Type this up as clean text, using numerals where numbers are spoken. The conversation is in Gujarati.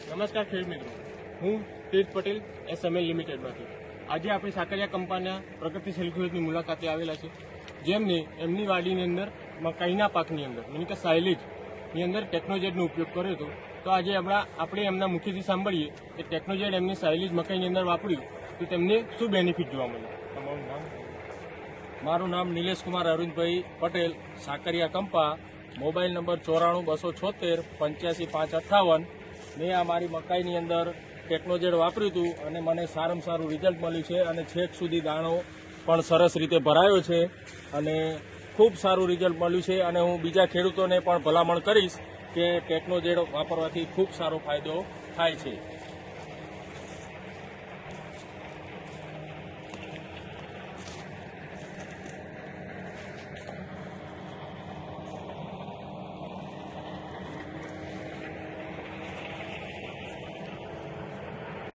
નમસ્કાર ખેડૂત મિત્રો, હું તીર્થ પટેલ SML લિમિટેડમાંથી આજે આપણે સાકરિયા કંપનીના પ્રગતિશીલ ખેડૂતની મુલાકાતે આવેલા છે, જેમને એમની વાડીની અંદર મકાઈના પાકની અંદર એટલે કે સાયલેજની અંદર ટેકનોજેડનો ઉપયોગ કર્યો હતો. તો આજે આપણે એમના મુખેથી સાંભળીએ કે ટેકનોજેડ એમની સાયલેજ મકાઈની અંદર વાપર્યું તો તેમને શું બેનિફિટ જોવા મળ્યું. તમારું નામ? મારું નામ નિલેશ કુમાર અરવિંદભાઈ પટેલ, સાકરિયા કંપા, મોબાઈલ નંબર 94-275-8558. મેં આ મારી મકાઈની અંદર ટેકનોજેડ વાપર્યું હતું અને મને સારામાં સારું રિઝલ્ટ મળ્યું છે અને છેક સુધી દાણો પણ સરસ રીતે ભરાયો છે અને ખૂબ સારું રિઝલ્ટ મળ્યું છે. અને હું બીજા ખેડૂતોને પણ ભલામણ કરીશ કે ટેકનોજેડ વાપરવાથી ખૂબ સારો ફાયદો થાય છે.